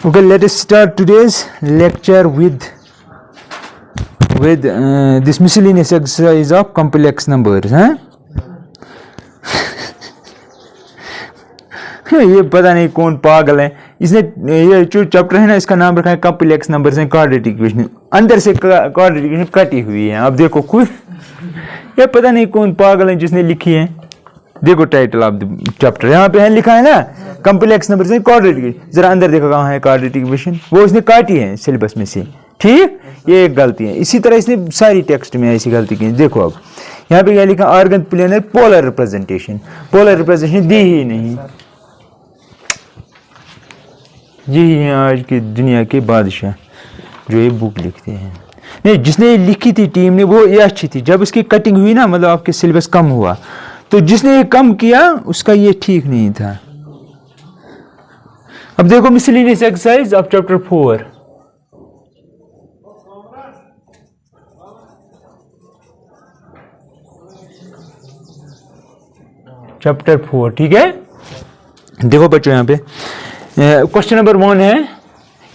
Okay, let us start today's lecture with this miscellaneous exercise of complex numbers. ये पता नहीं कौन पागल है, इसने ये जो चैप्टर है ना इसका नाम रखा है complex numbers and quadratic equation. अंदर से क्वाड्रेटिक इक्वेशन कटी हुई है, आप देखो खुद। ये पता नहीं कौन पागल है जिसने लिखी है। देखो टाइटल ऑफ द चैप्टर यहाँ पे है, लिखा है ना complex numbers and quadratic equation. जरा अंदर देखो कहाँ है क्वाड्रेटिक इक्वेशन, वो इसने काटी है सिलेबस में से। ठीक, ये एक गलती है। इसी तरह इसने सारी टेक्स्ट में ऐसी गलती की है। देखो अब यहाँ पे क्या लिखा, Argand planar polar representation. Polar representation दी ही नहीं। यही है आज की दुनिया के बादशाह जो ये बुक लिखते हैं। नहीं, जिसने लिखी थी टीम ने, वो ये अच्छी थी। जब इसकी कटिंग हुई ना, मतलब आपके सिलेबस कम हुआ, तो जिसने ये कम किया उसका ये ठीक नहीं था। अब देखो miscellaneous exercise of chapter 4। Chapter 4, ठीक है। देखो बच्चों यहाँ पे क्वेश्चन नंबर 1 है।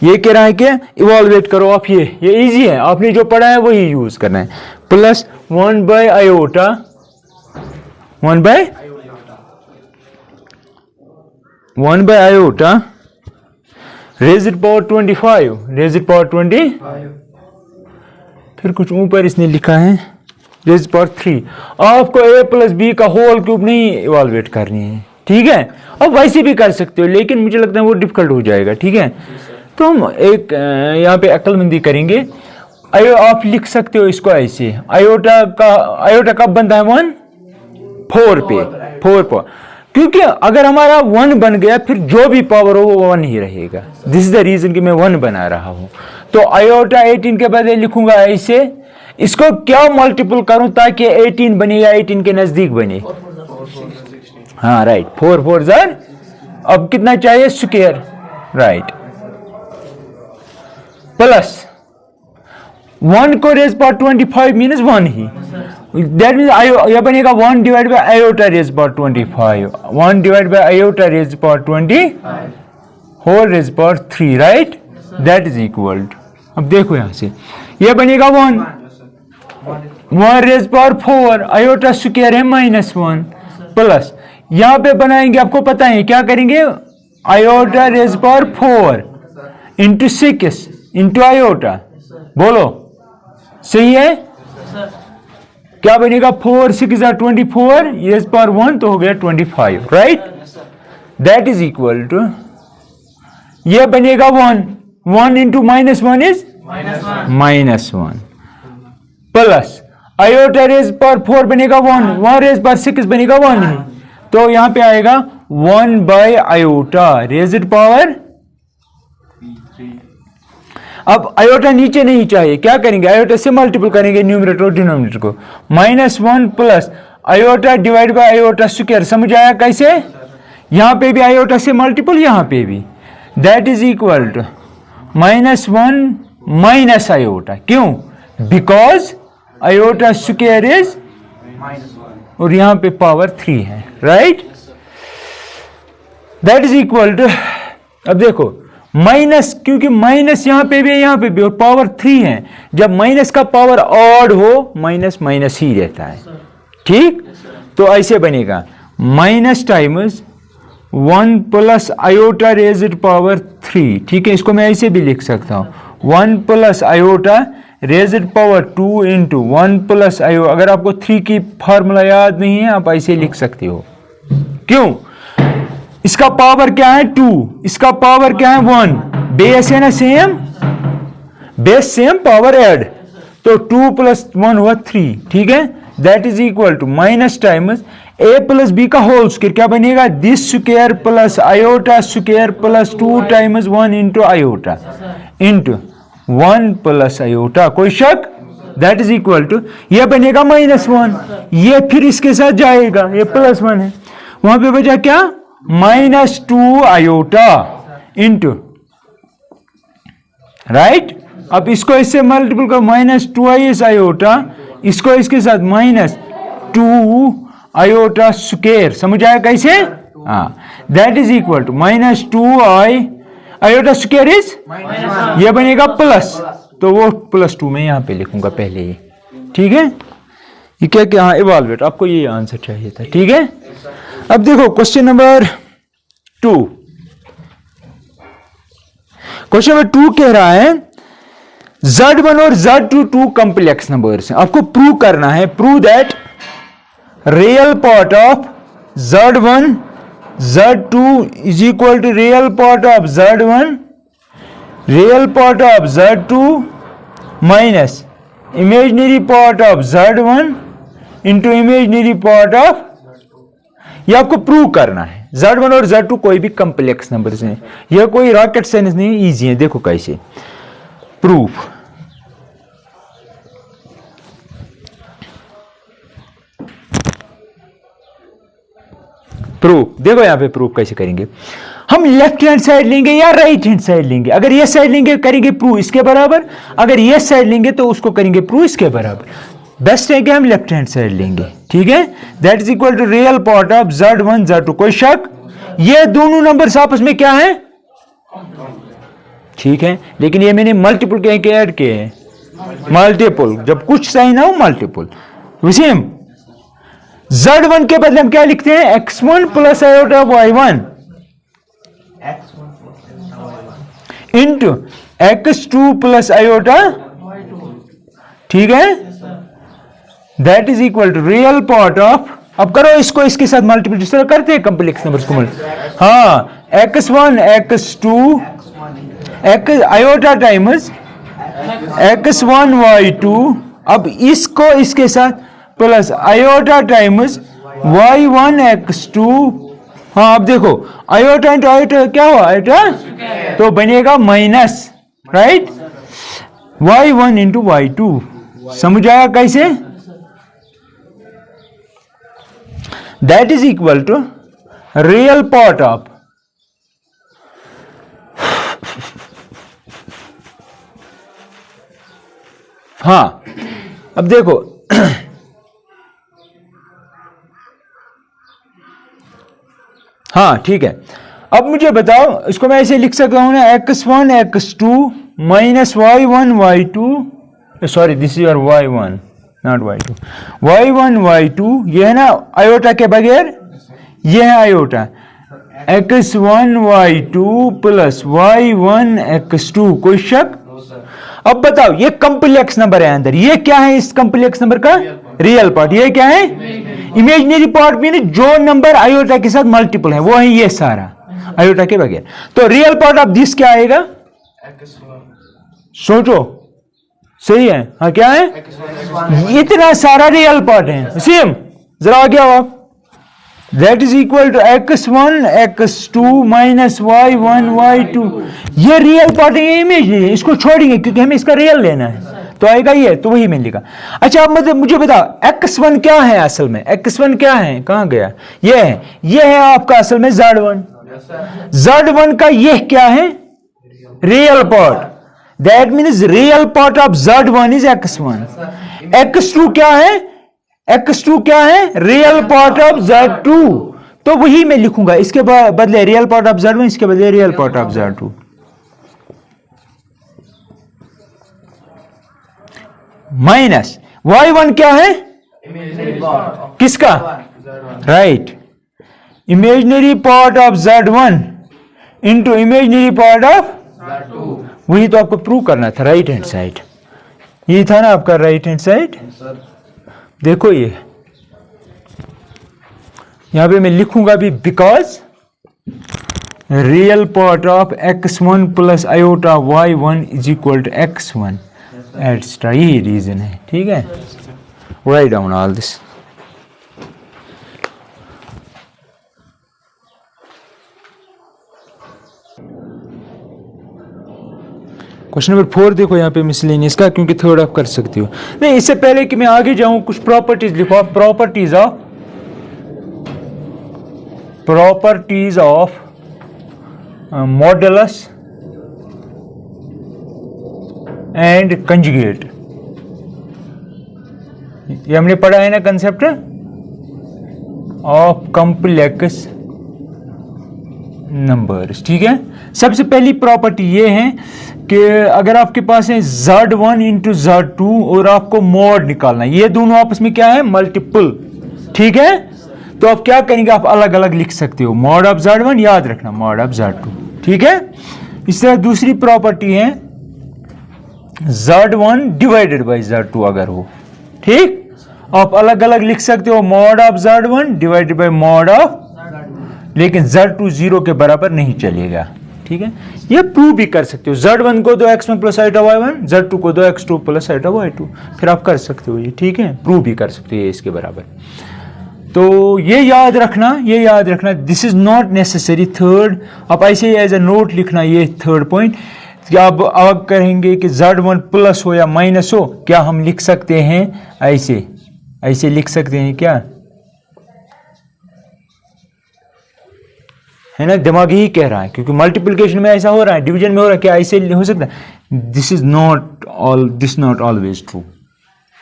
ये कह रहा है कि इवॉल्वेट करो आप। ये इजी है, आपने जो पढ़ा है वही यूज करना है। Plus 1 by iota, 1 by iota raised power 25, raised power 20। फिर कुछ ऊपर इसने लिखा है रेज़्ड पावर 3। आपको a प्लस बी का होल क्यूब नहीं इवॉल्वेट करनी है, ठीक है। अब वैसे भी कर सकते हो, लेकिन मुझे लगता है वो डिफिकल्ट हो जाएगा, ठीक है। तो हम एक यहाँ पे अक्लमंदी करेंगे। आप लिख सकते हो इसको ऐसे, आयोटा कब बनता है 1 4 पे, 4 पर, क्योंकि अगर हमारा 1 बन गया फिर जो भी पावर हो वो 1 ही रहेगा। दिस इज द रीजन कि मैं 1 बना रहा हूं। तो आयोटा 18 के बदले लिखूंगा ऐसे। इसको क्या मल्टीपल करूं ताकि 18 बने या 18 के नजदीक बने। हाँ राइट, 4 4 जार। अब कितना चाहिए स्क्वायर, राइट। प्लस 1 को रेज़ पावर 25 मीन्स 1 ही। दैट मीन्स यह बनेगा 1 divide by iota raise power 25, 1 divide by iota raise power 20 whole raise power 3, right. That is equal to, अब देखो यहां से यह बनेगा 1 रेज़ पावर 4, आयोटा स्क्वायर है -1, प्लस यहां पे बनाएंगे, आपको पता है क्या करेंगे, iota raise power 4 into 6 into iota. बोलो सही है। क्या बनेगा, 4 6 24 रेज़ पावर 1 तो हो गया 25, right. That is equal to, यह बनेगा 1 into -1 is -1, plus iota raise power 4 बनेगा 1 रेज़ पावर 6 बनेगा 1 ही। तो यहां पे आएगा 1 बाय आयोटा रेज़्ड पावर। अब आयोटा नीचे नहीं चाहिए, क्या करेंगे, आयोटा से मल्टीपल करेंगे न्यूमरेटर और डिनोमिनेटर को। -1 plus iota divide by iota square. समझ आया कैसे। यहां पे भी आयोटा से मल्टीपल, यहां पे भी। That is equal to -1 minus iota. क्यों, बिकॉज आयोटा स्क्वायर इज, और यहां पे पावर 3 है, right. That is equal to, अब देखो माइनस, क्योंकि माइनस यहां पे भी है यहां पे भी, और पावर 3 है। जब माइनस का पावर ऑड हो, माइनस माइनस ही रहता है, ठीक। तो ऐसे बनेगा minus times 1 plus iota raised power 3, ठीक है। इसको मैं ऐसे भी लिख सकता हूं 1 plus iota raised power 2 into 1 plus iota. अगर आपको 3 की फॉर्मूला याद नहीं है, आप ऐसे लिख सकते हो। क्यों, इसका पावर क्या है 2, इसका पावर क्या है 1, बेस है ना same, base same, power add, तो 2 प्लस 1 हुआ 3, ठीक है। That is equal to minus times a plus B का होल स्क्वायर। क्या बनेगा, this square plus iota square plus 2 times 1 into iota into 1 plus iota. कोई शक। दैट इज इक्वल टू, यह बनेगा -1, ये फिर इसके साथ जाएगा, ये +1 है, वहां पे बचा क्या, -2 आयोटा इंटू, राइट। अब इसको इससे मल्टीपल करो, -2 आयोटा, इसको इसके साथ -2 आयोटा स्क्वायर। समझ आया कैसे। हाँ, that is equal to -2i iota square is ये बनेगा प्लस, तो वो +2 में यहां पे लिखूंगा पहले ही, ठीक है। ये क्या क्या, हाँ इवाल्वेट, आपको ये आंसर चाहिए था, ठीक है। अब देखो क्वेश्चन नंबर 2, क्वेश्चन नंबर 2 कह रहा है Z1 और Z2 टू कॉम्प्लेक्स नंबर्स हैं, आपको प्रूव करना है, prove that real part of Z1 Z2 is equal to real part of Z1 real part of Z2 minus imaginary part of Z1 into imaginary part of, ये आपको prove करना है। Z1 और Z2 कोई भी complex numbers हैं, यह कोई रॉकेट साइंस नहीं, इजी है। देखो कैसे प्रूफ, प्रूफ देखो यहां पे प्रूफ कैसे करेंगे। हम लेफ्ट हैंड साइड लेंगे या राइट हैंड साइड लेंगे, अगर ये साइड लेंगे करेंगे प्रूफ इसके बराबर, अगर ये साइड लेंगे तो उसको करेंगे प्रूफ इसके बराबर। बेस्ट है कि हम लेफ्ट हैंड साइड लेंगे, ठीक है। That is equal to real part of Z1 Z2, कोई शक, ये दोनों नंबर्स आपस में क्या है, ठीक है, लेकिन ये मैंने मल्टीपल कह के ऐड किए हैं, मल्टीपल, जब कुछ साइन हो मल्टीपल। वसीम Z1 के बदले हम क्या लिखते हैं, x1 plus iota y1 into x2 plus iota, ठीक है। That is equal to real part of, अब करो इसको इसके साथ मल्टीप्लिकेशन करते हैं कॉम्प्लेक्स नंबर्स को, हाँ x1 x2 x iota times x1 y2, अब इसको इसके साथ plus iota times y1 x2, हाँ अब देखो आयोटा इंटू आयोटा क्या हुआ, आयोटा, तो बनेगा minus, right, y1 into y2, समझ आया कैसे। That is equal to real part of, हाँ अब देखो हाँ ठीक है। अब मुझे बताओ, इसको मैं ऐसे लिख सकता हूं ना, x1 x2 minus y1 y2, sorry this is your y1 not y2, y1 y2, ये है ना आयोटा के बगैर, ये है iota, x1 y2 plus y1 x2, कोई शक। अब बताओ ये कॉम्प्लेक्स नंबर है अंदर, ये क्या है इस कॉम्प्लेक्स नंबर का, रियल पार्ट, ये क्या है इमेजिनरी पार्ट, में जो नंबर आयोटा के साथ मल्टीपल है वो है ये सारा आयोटा के बगैर, तो रियल पार्ट ऑफ दिस क्या आएगा, सोचो, सही है, हाँ क्या है, इतना सारा रियल पार्ट है, सेम, जरा आगे आओ आप, that is equal to x1 x2 minus y1 y2, ये रियल पार्ट है, ये इमेज है, इसको छोड़ेंगे क्योंकि हमें इसका रियल लेना है, तो आएगा ये, तो वही मैंने लिखा। अच्छा अब मतलब मुझे बताओ x1 क्या है, असल में x1 क्या है, कहां गया, ये है आपका असल में Z1, Z1 का ये क्या है, real part, that means real part of Z1 is x1, x2 क्या है, x2 क्या है, रियल पार्ट ऑफ Z2, तो वही मैं लिखूंगा, इसके बदले रियल पार्ट ऑफ Z1, इसके बदले real part of Z2, minus y1 क्या है, किसका, right, imaginary part of Z1 into imaginary part of, वही तो आपको प्रूव करना था, राइट हैंड साइड, ये था ना आपका राइट हैंड साइड। देखो ये यहां पे मैं लिखूंगा भी, because real part of x1 plus iota y1 is equal to x1 extra, यही रीजन है, ठीक है। Write down all this, question number 4 देखो यहाँ पे मिसलेनियस का, क्योंकि थर्ड आप कर सकती हो, नहीं इससे पहले कि मैं आगे जाऊं कुछ प्रॉपर्टीज लिखो, properties of modulus and conjugate, ये हमने पढ़ा है ना कंसेप्ट ऑफ कॉम्प्लेक्स नंबर्स। ठीक है, सबसे पहली प्रॉपर्टी ये है कि अगर आपके पास है Z1 इंटू Z2 और आपको मॉड निकालना है, ये दोनों आपस में क्या है, मल्टीपल। ठीक है, तो आप क्या करेंगे, आप अलग अलग लिख सकते हो, मॉड ऑफ Z1, याद रखना मॉड ऑफ Z2। ठीक है, इस तरह दूसरी प्रॉपर्टी है Z1 डिवाइडेड बाई Z2 अगर हो, ठीक, आप अलग अलग लिख सकते हो, mod of Z1 divided by mod of, लेकिन Z2 0 के बराबर नहीं चलेगा। ठीक है, ये प्रूव भी कर सकते हो, Z1 को दो x1 plus iota y1, Z2 को दो x2 प्लस आइटा y2, फिर आप कर सकते हो ये। ठीक है, प्रूव भी कर सकते हो ये इसके बराबर। तो ये याद रखना, ये याद रखना, this is not necessary third, आप ऐसे ही एज ए नोट लिखना ये थर्ड पॉइंट। अब कहेंगे कि Z1 प्लस हो या माइनस हो, क्या हम लिख सकते हैं ऐसे, ऐसे लिख सकते हैं क्या, है ना, दिमाग ही कह रहा है, क्योंकि मल्टीप्लिकेशन में ऐसा हो रहा है, डिवीजन में हो रहा है, क्या ऐसे हो सकता है, this is not all, this not always true.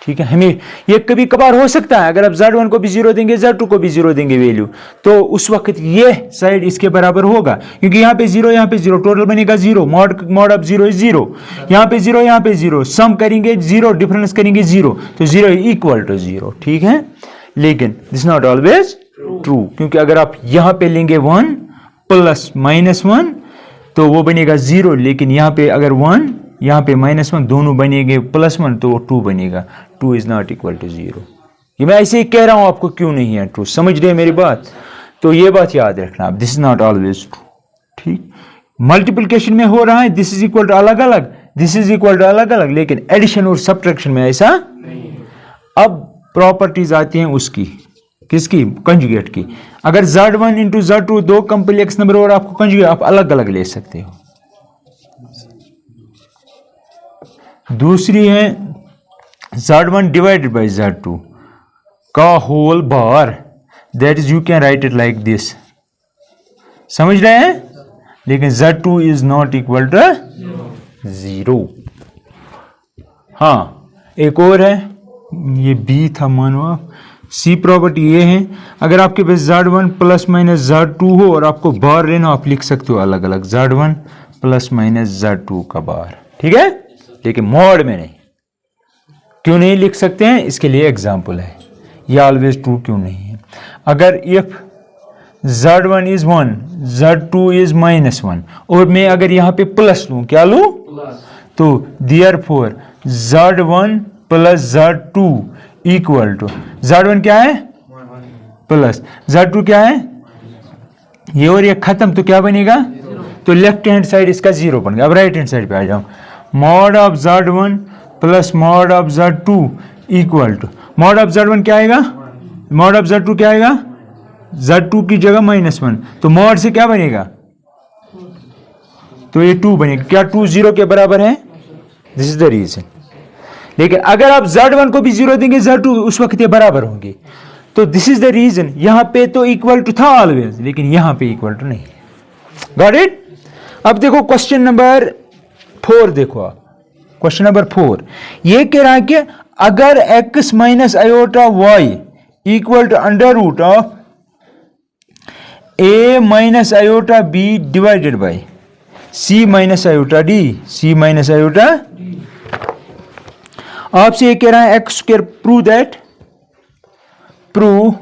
ठीक है, हमें ये कभी कभार हो सकता है, अगर आप Z1 को भी 0 देंगे, Z2 को भी 0 देंगे वैल्यू, तो उस वक्त ये साइड इसके बराबर होगा, क्योंकि यहाँ पे 0, यहाँ पे 0, टोटल बनेगा 0, मॉड ऑफ 0 इज 0, यहाँ पे 0, यहाँ पे 0, सम करेंगे 0, डिफरेंस करेंगे 0, तो 0 इक्वल टू 0। ठीक है, लेकिन दिस नॉट ऑलवेज ट्रू, क्योंकि अगर आप यहाँ पे लेंगे 1 प्लस -1 तो वो बनेगा 0, लेकिन यहाँ पे अगर 1 यहाँ पे -1 दोनों बनेंगे +1 तो वो 2 बनेगा, 2 इज नॉट इक्वल टू 0। ये मैं ऐसे ही कह रहा हूं आपको, क्यों नहीं है ट्रू, समझ रहे हैं मेरी बात, तो ये बात याद रखना आप, this is not always true. ठीक, मल्टीप्लिकेशन में हो रहा है दिस इज इक्वल टू अलग अलग, दिस इज इक्वल टू अलग अलग, लेकिन एडिशन और सब्ट्रैक्शन में ऐसा नहीं। अब प्रॉपर्टीज आती हैं उसकी, किसकी, कंजुगेट की। अगर Z1 इंटू Z2 दो कॉम्प्लेक्स नंबर और आपको कंजुगेट, आप अलग अलग ले सकते हो। दूसरी है Z1 डिवाइडेड बाई Z2 का whole bar, that is you can write it like this, समझ रहे हैं, लेकिन Z2 is not equal to 0। हाँ, एक और है, ये B था मानो आप, C प्रॉपर्टी ये है, अगर आपके पास Z1 प्लस माइनस Z2 हो और आपको बार लेना, आप लिख सकते हो अलग अलग, Z1 प्लस माइनस Z2 का बार। ठीक है, लेकिन मॉड में नहीं। क्यों नहीं लिख सकते हैं, इसके लिए एग्जाम्पल है, ये ऑलवेज ट्रू क्यों नहीं है। अगर if Z1 is 1, Z2 is -1 और मैं अगर यहां पे प्लस लूं, क्या लूं, तो therefore Z1 plus Z2 equal to, Z1 क्या है प्लस, Z2 क्या है ये, और ये खत्म, तो क्या बनेगा, तो लेफ्ट हैंड साइड इसका 0 बन गया। अब राइट हैंड साइड पे आ जाओ, mod of Z1 plus mod of Z2 equal to, mod of Z1 क्या आएगा, मॉड ऑफ Z2 क्या आएगा, Z2 की जगह -1, तो मॉड से क्या बनेगा, तो ये 2 बनेगा, क्या 2 0 के बराबर है, दिस इज द रीजन। लेकिन अगर आप Z1 को भी 0 देंगे, Z2 उस वक्त ये बराबर होंगे, तो दिस इज द रीजन। यहां पे तो इक्वल टू था ऑलवेज, लेकिन यहां पे इक्वल टू नहीं। Got it. अब देखो क्वेश्चन नंबर 4, देखो आप क्वेश्चन नंबर 4 ये कह रहा है कि अगर x minus iota y equal to under root of a minus iota b divided by c minus iota d, c minus iota, आपसे ये कह रहा है x square, prove that, prove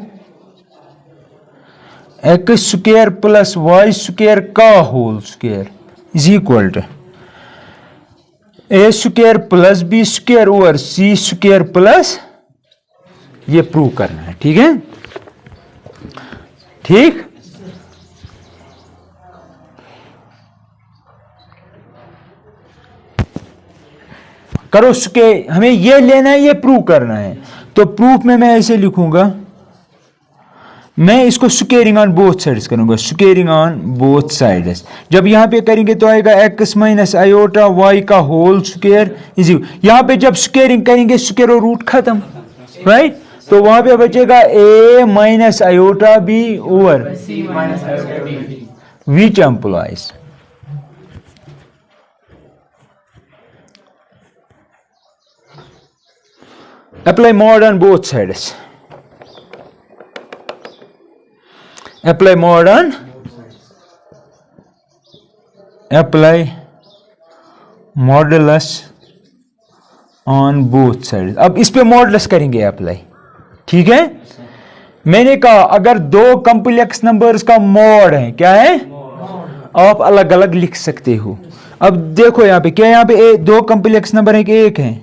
x square plus Y square का whole square is equal to a square plus b square over c square plus, ये prove करना है। ठीक है, ठीक, करो उसके, हमें ये लेना है, ये प्रूव करना है। तो प्रूफ में मैं ऐसे लिखूंगा, मैं इसको स्क्वेयरिंग ऑन बोथ साइड्स करूंगा, स्क्वेयरिंग ऑन बोथ साइड्स। जब यहां पे करेंगे तो आएगा x माइनस आयोटा वाई का होल स्क्वायर इज, यहां पे जब स्क्वेयरिंग करेंगे स्क्वायर और रूट खत्म, राइट, तो वहां पे बचेगा a minus iota b over which employees, apply mod on both sides, apply mod on apply modulus on both side. अब इस पे मॉडुलस करेंगे अप्लाई, ठीक है। मैंने कहा अगर दो कॉम्प्लेक्स नंबर्स का मॉड है, क्या है, आप अलग अलग लिख सकते हो। अब देखो यहाँ पे क्या, यहाँ पे दो कॉम्प्लेक्स नंबर है कि एक है,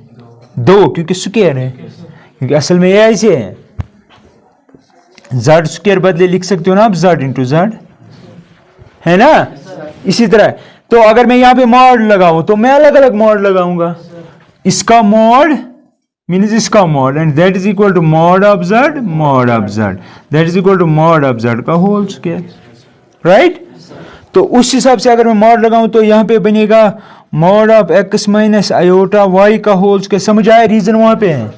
दो, क्योंकि स्क्वायर है, क्योंकि असल में ये ऐसे है, z स्क्वायर बदले लिख सकते हो ना आप, z इंटू z, है ना। इसी तरह तो अगर मैं यहाँ पे मॉड लगाऊं तो मैं अलग अलग मॉड लगाऊंगा। इसका मॉड मीन्स इसका mod, and that is equal to mod of z, mod of z, that is equal to mod of z का होल स्क्वायर, राइट। तो उस हिसाब से अगर मैं मॉड लगाऊं तो यहाँ पे बनेगा mod of x minus iota y का होल स्क्वायर, समझ आया, रीजन वहां पे है,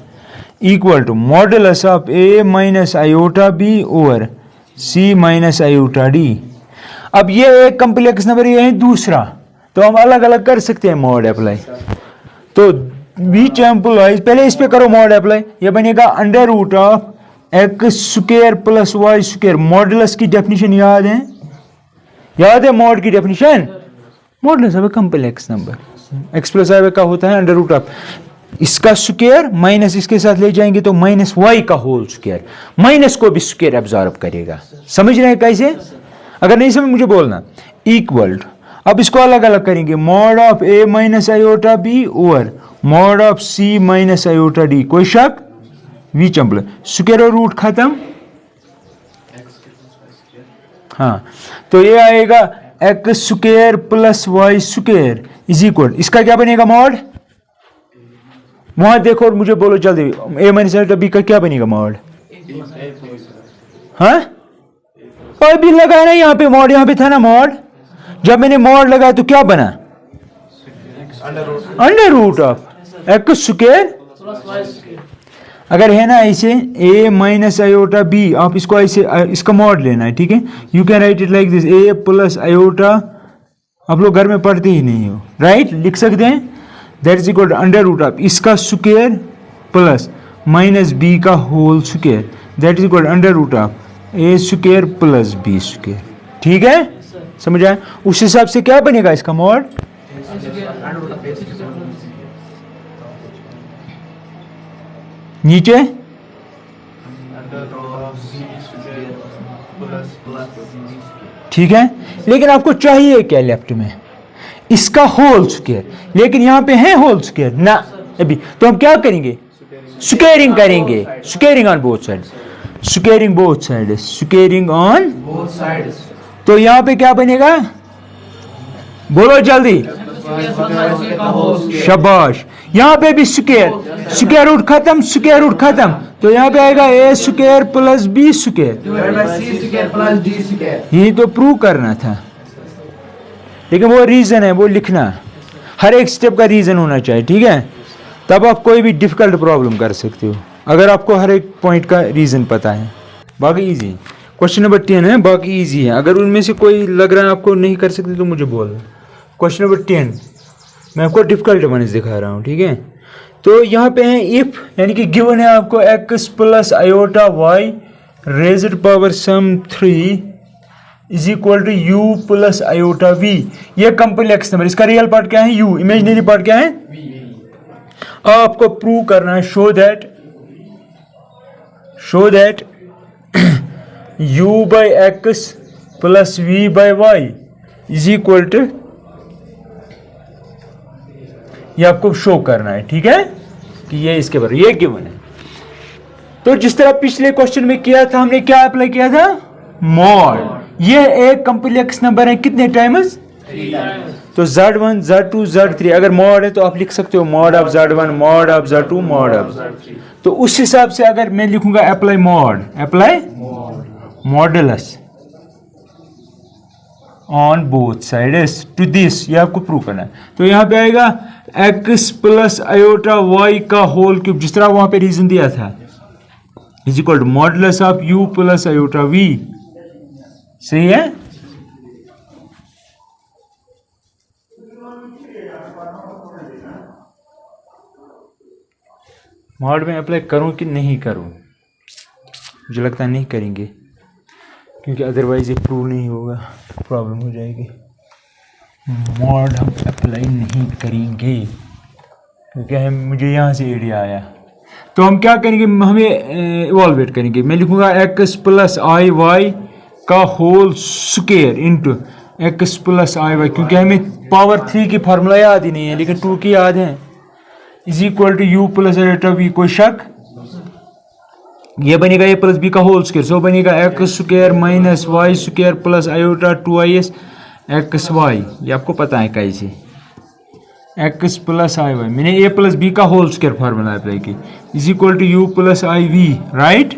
equal to modulus of a minus iota b over c minus iota d। अब ये एक कॉम्प्लेक्स नंबर, ये है दूसरा, तो हम अलग अलग कर सकते हैं मॉड अप्लाई। तो बीच एम्प्लॉइज, पहले इस पे करो मॉड अप्लाई, ये बनेगा under root of X square plus Y square. Modulus की डेफिनेशन याद है, याद है मॉड की definition, modulus of a complex number X plus Y का होता है अंडर रूट ऑफ इसका स्क्वायर माइनस इसके साथ ले जाएंगे तो माइनस वाई का होल स्क्वायर, माइनस को भी स्क्वायर एब्जॉर्ब करेगा। समझ रहे हैं कैसे? अगर नहीं समझ मुझे बोलना। इक्वल, अब इसको अलग अलग करेंगे, mod of A minus iota B over mod of C minus iota D. कोई शक? वी चंपल स्क्वायर और रूट खत्म, हाँ, तो ये आएगा X square plus Y square is equal, इसका क्या बनेगा मॉड, वहां देखो और मुझे बोलो जल्दी, ए माइनस आयोटा बी का क्या बनेगा मॉड, हाँ, और भी लगाया ना यहाँ पे मॉड, यहाँ पे था ना मॉड, जब मैंने मॉड लगाया तो क्या बना, under root of X square, अगर है ना ऐसे a माइनस आयोटा बी, आप इसको ऐसे इसका मॉड लेना है, ठीक है। You can write it like this, a plus iota, आप लोग घर में पढ़ते ही नहीं हो, राइट, लिख सकते हैं, that is equal to under root of इसका स्क्वायर प्लस माइनस b का whole square, that is equal to under root of a square plus b square, ठीक है, समझ आए। उस हिसाब से क्या बनेगा इसका मॉड, नीचे ठीक है, लेकिन आपको चाहिए क्या लेफ्ट में, इसका होल स्क्वायर, लेकिन यहां पे है होल स्क्वायर ना अभी, तो हम क्या करेंगे, स्क्वेयरिंग करेंगे, squaring on both side, squaring both side, squaring on both side. तो यहां पे क्या बनेगा, बोलो जल्दी, शाबाश, यहां पे भी स्क्वायर, स्क्वायर रूट खत्म, स्क्वायर रूट खत्म, तो यहां पे आएगा ए स्क्वायर प्लस बी स्क्वायर, यही तो प्रूव करना था, लेकिन वो रीजन है, वो लिखना, हर एक स्टेप का रीजन होना चाहिए, ठीक है, तब आप कोई भी डिफिकल्ट प्रॉब्लम कर सकते हो अगर आपको हर एक पॉइंट का रीजन पता है। बाकी इजी, क्वेश्चन नंबर 10 है, बाकी इजी है, अगर उनमें से कोई लग रहा है आपको नहीं कर सकते तो मुझे बोल। क्वेश्चन नंबर 10 मैं आपको डिफिकल्ट वन दिखा रहा हूँ, ठीक है। तो यहाँ पे है इफ, यानी कि गिवन है आपको X plus iota Y raised power sum 3 is equal to U plus iota V. ये कॉम्प्लेक्स नंबर, इसका रियल पार्ट क्या है यू, इमेजिनरी पार्ट क्या है आपको प्रूव करना है, show that u by x plus we by Y is equal to, ये आपको शो करना है, ठीक है, कि ये इसके बारे ये गिवन है। तो जिस तरह पिछले क्वेश्चन में किया था, हमने क्या अप्लाई किया था, मॉड। ये एक कॉम्प्लेक्स नंबर है कितने टाइम्स, तो z1 z2 z3, अगर मॉड है तो आप लिख सकते हो mod of z1 mod of z2 mod of z3। तो उस हिसाब से अगर मैं लिखूंगा apply mod, apply modulus on both sides to this, ये आपको प्रूव करना है। तो यहां पे आएगा x प्लस आयोटा y का होल क्यूब, जिस तरह वहां पे रीजन दिया था, is equal to modulus of u plus iota v। सही है, मॉड में अप्लाई करूं कि नहीं करूं, मुझे लगता है नहीं करेंगे, क्योंकि अदरवाइज ये प्रूव नहीं होगा, प्रॉब्लम हो जाएगी। मॉड हम अप्लाई नहीं करेंगे क्योंकि मुझे यहाँ से एरिया आया। तो हम क्या करेंगे, हमें इवॉल्वेट करेंगे। मैं लिखूंगा x प्लस आई वाई का whole square into x plus आई वाई, क्योंकि हमें पावर 3 की फार्मूला याद ही नहीं है लेकिन 2 की याद है, is equal to U plus iota V. कोई शक? ये बनेगा a प्लस बी का होल स्क्वायर, सो बनेगा x square minus Y square plus iota 2is X Y. ये आपको पता है कैसे, x प्लस आई वाई। मैंने a प्लस बी का होल स्क्वायर फार्मूला अप्लाई की, is equal to U plus I V, right.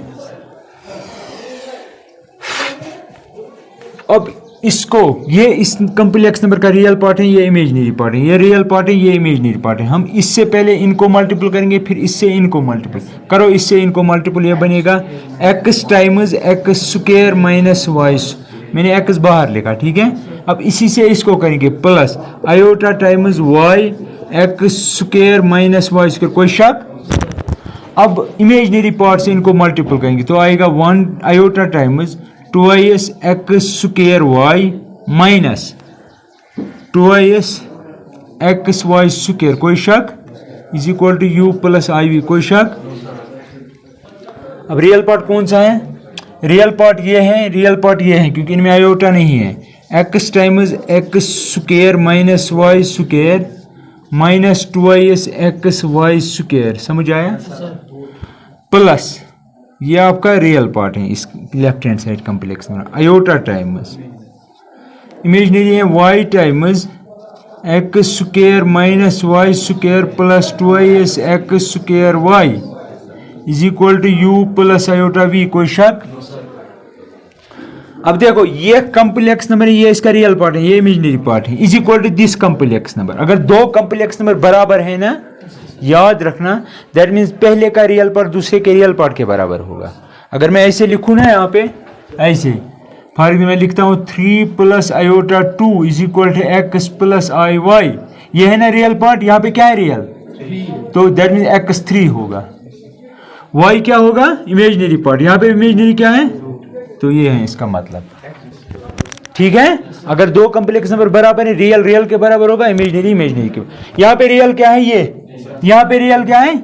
अब इसको, ये इस कॉम्प्लेक्स नंबर का रियल पार्ट है, ये इमेजिनरी पार्ट है, ये रियल पार्ट है, ये इमेजिनरी पार्ट है। हम इससे पहले इनको मल्टीपल करेंगे, फिर इससे इनको मल्टीपल करो, इससे इनको मल्टीपल, ये बनेगा x times X square minus Y. मैंने x बाहर लिखा, ठीक है। अब इसी से इसको करेंगे plus iota times Y X square minus Y square. कोई शक? अब इमेजिनरी पार्ट से इनको मल्टीपल करेंगे तो आएगा 1 iota times 2is X square Y minus 2is X Y square. कोई शक? Is equal to U plus I V. कोई शक? अब रियल पार्ट कौन सा है? रियल पार्ट ये है, रियल पार्ट ये है, क्योंकि इनमें आयोटा नहीं है। X times X square minus Y square minus 2is X Y square. समझ आया? प्लस ये आपका रियल पार्ट है, इस लेफ्ट हैंड साइड कॉम्प्लेक्स में आयोटा टाइम्स इमेजिनरी है y times X square minus Y square plus 2is X square Y is equal to U plus iota V. कोई शक? अब देखो, ये कॉम्प्लेक्स नंबर है, ये इसका रियल पार्ट है, ये इमेजिनरी पार्ट है, is equal to this complex number. अगर दो कॉम्प्लेक्स नंबर बराबर है ना, याद रखना, दैट मीन्स पहले का रियल पार्ट दूसरे के रियल पार्ट के बराबर होगा। अगर मैं ऐसे लिखूँ ना यहाँ पे, ऐसे फॉर एग्जाम्पल मैं लिखता हूँ 3 plus iota 2 is equal to X plus I Y, ये है ना रियल पार्ट, यहाँ पे क्या है रियल, तो दैट मीन्स x3 होगा। y क्या होगा? इमेजिनरी पार्ट, यहाँ पे इमेजिनरी क्या है, तो ये है इसका मतलब, ठीक है। अगर दो कॉम्प्लेक्स नंबर बराबर है, रियल रियल के बराबर होगा, इमेजिनरी इमेजिनरी के। यहाँ पे रियल क्या है, ये यहाँ पे रियल क्या है,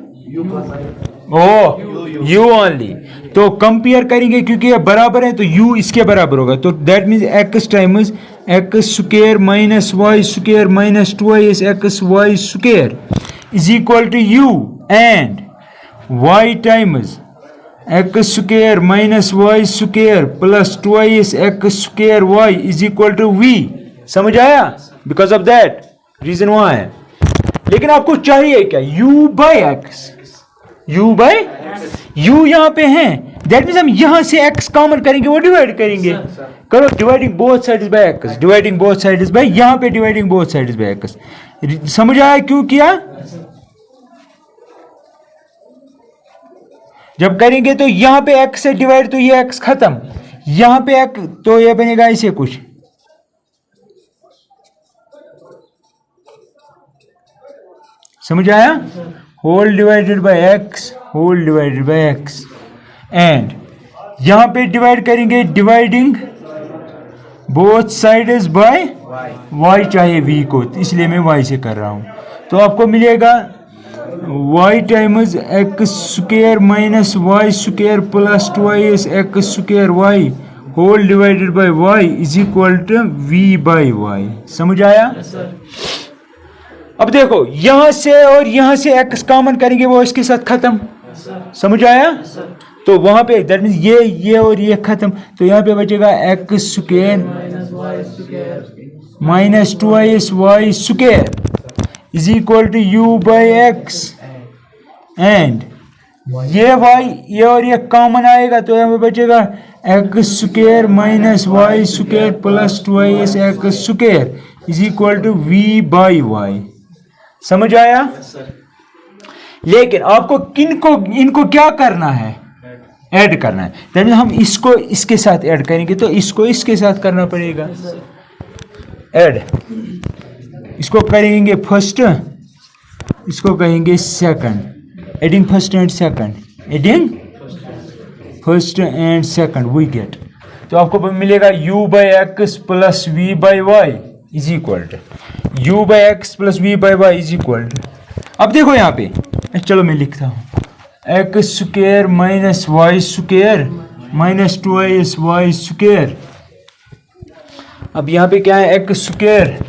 ओ यू ओनली। तो कंपेयर करेंगे क्योंकि ये बराबर है तो u इसके बराबर होगा, तो that means x times X square minus Y square minus 2is X Y square is equal to u and y times X square minus Y square plus 2is X square Y is equal to v। समझ आया? Because of that reason वहां है। लेकिन आपको चाहिए क्या, u by x, u by u यहाँ पे है, दैट मीन्स हम यहां से x कॉमन करेंगे, वो डिवाइड करेंगे। करो dividing both sides bye x, dividing both sides bye, यहां पे dividing both sides bye x. समझ आया क्यों किया? जब करेंगे तो यहां पे x से डिवाइड, तो ये x खत्म, यहां पे x, तो ये बनेगा ऐसे कुछ। समझ आया? Whole divided by x, whole divided by x, and यहां पे डिवाइड करेंगे, dividing both sides by y, चाहे v को, इसलिए मैं y से कर रहा हूं। तो आपको मिलेगा y times X square minus Y square plus 2is X square Y whole divided by y is equal to v by Y. समझ आया? अब देखो, यहां से और यहां से x कॉमन करेंगे, वो इसके साथ खत्म। समझ आया? तो वहां पे दैट मींस ये और ये खत्म, तो यहां पे बचेगा X square minus 2is Y square is equal to U by X, and ये y, ये और ये कॉमन आएगा, तो यहाँ पे बचेगा X square minus Y square plus 2is X square is equal to v by Y. समझ आया? लेकिन आपको इनको क्या करना है, ऐड करना है। दैट मींस हम इसको इसके साथ ऐड करेंगे, तो इसको इसके साथ करना पड़ेगा ऐड। इसको करेंगे फर्स्ट, इसको कहेंगे second, adding first and second, adding first and second we get. तो आपको मिलेगा u by x plus v by Y is equal to U by x plus we by Y is equal to, अब देखो यहाँ पे, चलो मैं लिखता हूँ, X square minus Y square minus 2x Y square. अब यहाँ पे क्या है, X square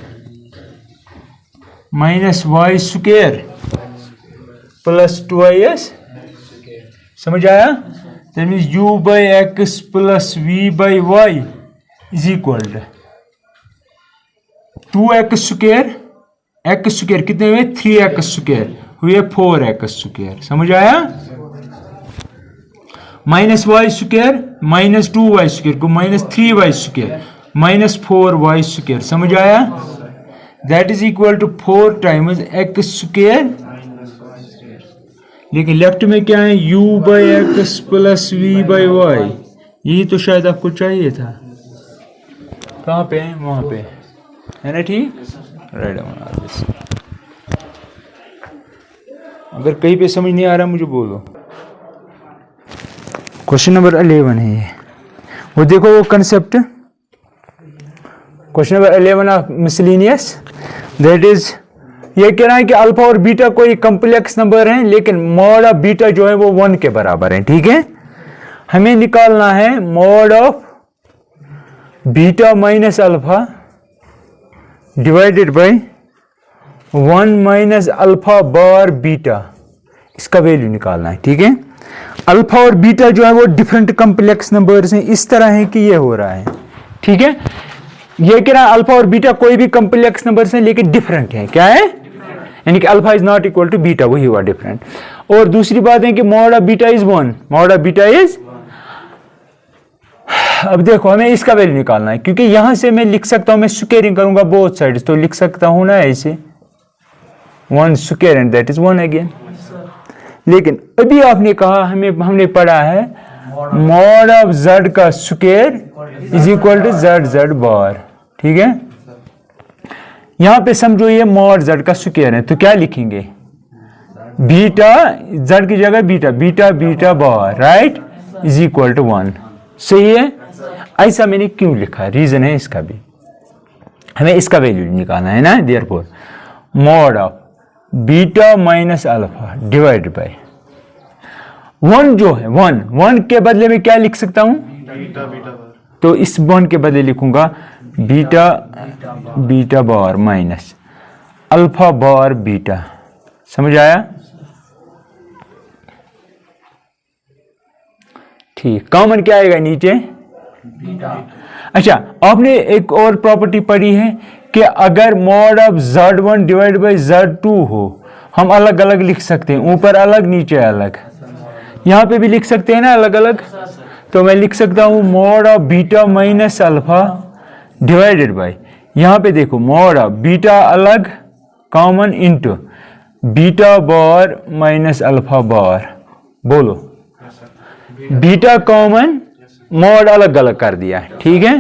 minus Y square plus 2x, समझ आया? That means u by x plus we by Y is equal to 2x square, x square कितने हुए 3x square हुए 4x स्क्र, समझ आया? Minus Y square minus 2y square को minus 3y square minus 4y square, समझ आया? That is equal to 4 times x square, लेकिन left में क्या है, u by x plus we by y, यही तो शायद आपको चाहिए था। कहाँ पे है, वहां पे है ना, ठीक, राइट। अगर कहीं पे समझ नहीं आ रहा मुझे बोलो। क्वेश्चन नंबर 11 है ये, वो देखो वो concept, question number 11 of miscellaneous, that is ये कह रहा है कि अल्फा और बीटा कोई कॉम्प्लेक्स नंबर हैं, लेकिन मॉड ऑफ बीटा जो है वो 1 के बराबर है, ठीक है? हमें निकालना है mod of beta minus alpha divided by 1 minus alpha bar beta, इसका वैल्यू निकालना है, ठीक है? अल्फा और बीटा जो है वो डिफरेंट कॉम्प्लेक्स नंबर्स हैं, इस तरह है कि ये हो रहा है, ठीक है? ये कह रहा है अल्फा और बीटा कोई भी कॉम्प्लेक्स नंबर्स हैं लेकिन डिफरेंट है, क्या है? यानी कि alpha is not equal to beta, वही हुआ डिफरेंट। और दूसरी बात है कि mod of beta is 1, mod of beta is, अब देखो हमें इसका वैल्यू निकालना है, क्योंकि यहां से मैं लिख सकता हूं, मैं स्क्वेयरिंग करूंगा बोथ साइड्स, तो लिख सकता हूं ना ऐसे 1 square and that is 1 again. लेकिन अभी आपने कहा, हमने पढ़ा है मॉड ऑफ z का square is equal to z bar, ठीक है? यहां पे समझो ये मॉड z का स्क्वायर है, तो क्या लिखेंगे, बीटा, z की जगह beta, beta beta bar, right, is equal to 1, सही है? ऐसा मैंने क्यों लिखा, रीजन है इसका भी, हमें इसका वैल्यू निकालना है ना। Therefore mod of beta minus alpha divide by 1 जो है 1 के बदले में क्या लिख सकता हूं, बीटा बीटा, तो इस 1 के बदले लिखूंगा beta beta bar minus alpha बार बीटा, समझ आया? ठीक, कॉमन क्या आएगा नीचे, बीटा। अच्छा, आपने एक और प्रॉपर्टी पढ़ी है कि अगर mod of z1 divide by z2 हो, हम अलग अलग लिख सकते हैं, ऊपर अलग नीचे अलग, यहां पे भी लिख सकते हैं ना अलग अलग, तो मैं लिख सकता हूं mod of beta minus alpha divided by, यहां पे देखो मॉड ऑफ बीटा अलग common into beta bar minus alpha बार, बोलो बीटा कॉमन, मॉड अलग अलग कर दिया, ठीक है?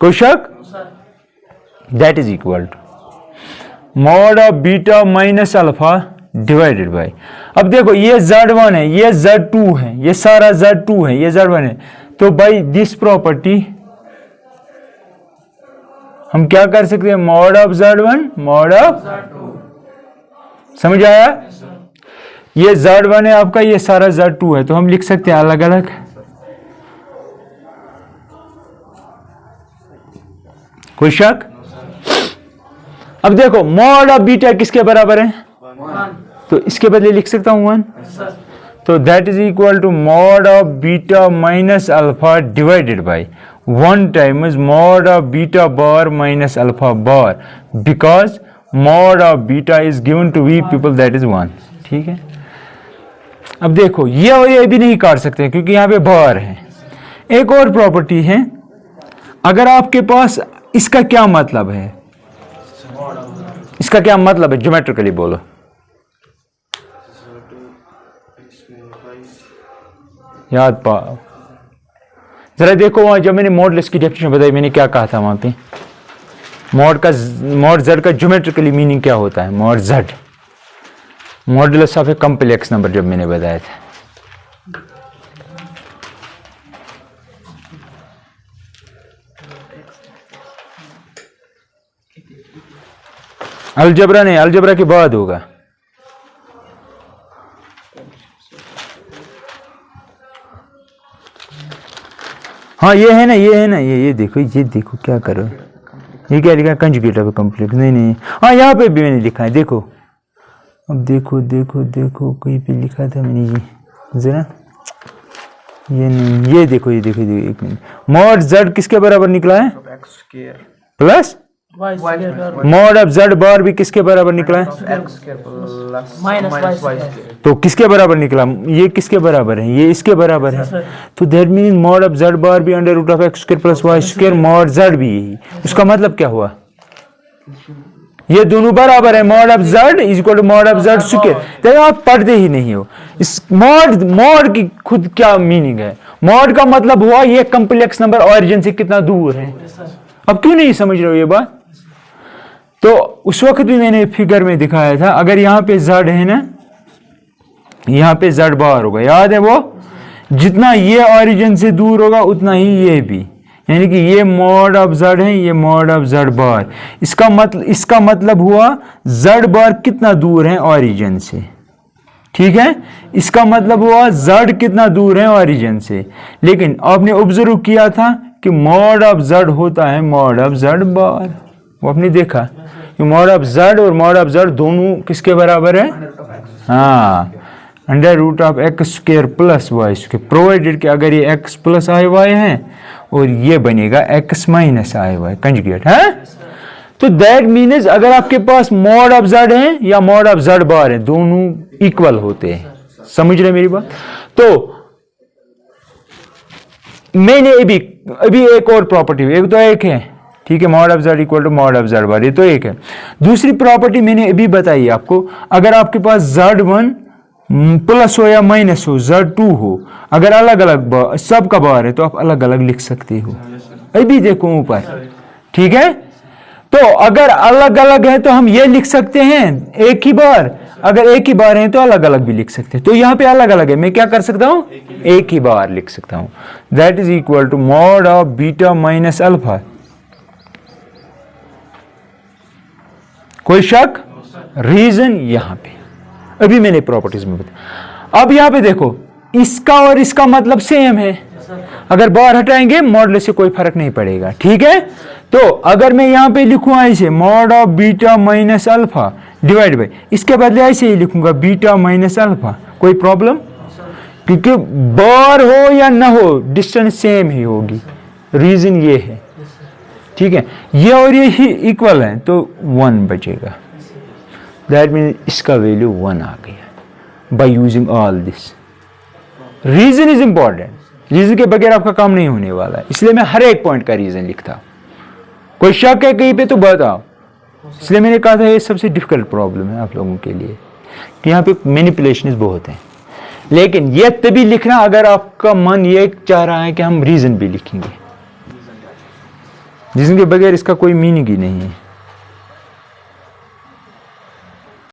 कोई शक? That is equal to mod of beta minus alpha divided by, अब देखो ये z1 है, ये z2 है, ये सारा z2 है, ये z1 है, तो बाई दिस प्रॉपर्टी हम क्या कर सकते हैं, mod of z1 mod of, समझ आया? ये z1 है आपका, ये सारा z2 है, तो हम लिख सकते हैं अलग अलग, कोई शक? अब देखो मॉड ऑफ बीटा किसके बराबर है, 1, तो इसके बदले लिख सकता हूं 1, तो that is equal to mod of beta minus alpha divided by 1 times mod of beta bar minus alpha bar, because mod of beta is given to we people, that is 1, ठीक है? अब देखो ये और ये भी नहीं काट सकते क्योंकि यहां पे बार है। एक और प्रॉपर्टी है, अगर आपके पास, इसका क्या मतलब है, इसका क्या मतलब है, ज्योमेट्रिकली बोलो, याद पाओ जरा, देखो वहां जब मैंने मॉडलेस की डेफिनेशन बताई, मैंने क्या कहा था वहां पे, मॉड z का ज्योमेट्रिकली मीनिंग क्या होता है, mod z modulus of a complex number, जब मैंने बताया था। अलजबरा नहीं, अलजबरा के बाद होगा। हाँ ये है ना, ये है ना, ये देखो क्या करो, ये क्या लिखा है, कंजुगेट ऑफ कॉम्प्लेक्स, नहीं, हाँ यहाँ पे भी मैंने लिखा है, देखो अब देखो कहीं पे लिखा था मैंने, ये जरा, ये नहीं, ये देखो एक मिनट, मॉड z किसके बराबर निकला है, plus mod of z bar भी किसके बराबर निकला है, तो किसके बराबर निकला, ये किसके बराबर है, ये इसके बराबर है, तो that mean mod of z bar भी under root of X square plus Y square mod z भी यही, उसका मतलब क्या हुआ, ये दोनों बराबर है, mod of z is equal to mod of z square. देखो आप पढ़ते ही नहीं हो, इस मॉड की खुद क्या मीनिंग है, मॉड का मतलब हुआ ये कॉम्प्लेक्स नंबर ऑरिजिन से कितना दूर है। अब क्यों नहीं समझ रहे हो ये बात, तो उस वक्त भी मैंने फिगर में दिखाया था, अगर यहाँ पे z है ना, यहाँ पे z बार होगा, याद है वो, जितना ये ऑरिजिन से दूर होगा उतना ही ये भी, यानी कि ये मॉड ऑफ z है, ये मॉड ऑफ z बार, इसका मतलब हुआ z बार कितना दूर है ऑरिजिन से, ठीक है, इसका मतलब हुआ z कितना दूर है ऑरिजिन से। लेकिन आपने ऑब्जर्व किया था कि मॉड ऑफ z होता है मॉड ऑफ z बार, वो आपने देखा कि मॉड ऑफ z और मॉड ऑफ z दोनों किसके बराबर है, हाँ, under root of X square plus Y square, provided कि अगर ये x प्लस आई वाई है और ये बनेगा x माइनस आई वाई कंजुगेट है। तो दैट मीन्स अगर आपके पास मॉड ऑफ z है या मॉड ऑफ z बार है, दोनों इक्वल होते हैं, समझ रहे मेरी बात। तो मैंने अभी एक और प्रॉपर्टी, एक तो एक है, ठीक है, mod of z equal to mod of z bar, ये तो एक है। दूसरी प्रॉपर्टी मैंने अभी बताई आपको, अगर आपके पास z1 प्लस हो या माइनस हो, z2 हो, अगर अलग अलग सबका बार है तो आप अलग अलग लिख सकते हो, अभी देखो ऊपर, ठीक है। तो अगर अलग अलग है तो हम ये लिख सकते हैं एक ही बार, अगर एक ही बार है तो अलग अलग भी लिख सकते हैं। तो यहां पे अलग अलग है, मैं क्या कर सकता हूं, एक ही बार लिख सकता हूं, that is equal to mod of beta minus alpha. कोई शक, रीजन यहां पे अभी मैंने प्रॉपर्टीज में बताया। अब यहां पे देखो, इसका और इसका मतलब सेम है, अगर बार हटाएंगे मॉडल से कोई फर्क नहीं पड़ेगा, ठीक है। तो अगर मैं यहां पे लिखूं ऐसे mod of beta minus alpha divide by, इसके बदले ऐसे ही लिखूंगा बीटा माइनस अल्फा, कोई प्रॉब्लम, क्योंकि बार हो या ना हो डिस्टेंस सेम ही होगी, रीजन ये है, ठीक है। ये और ये ही इक्वल है तो 1 बचेगा, दैट मीन इसका वैल्यू 1 आ गया by using all this. Reason is important, reason के बगैर आपका काम नहीं होने वाला है, इसलिए मैं हर एक पॉइंट का रीजन लिखता हूं। कोई शक है कहीं पे तो बताओ, इसलिए मैंने कहा था ये सबसे डिफिकल्ट प्रॉब्लम है आप लोगों के लिए, कि यहाँ पे मैनिपुलेशन बहुत है। लेकिन ये तभी लिखना अगर आपका मन ये चाह रहा है कि हम रीजन भी लिखेंगे, रीजन के बगैर इसका कोई मीनिंग ही नहीं है।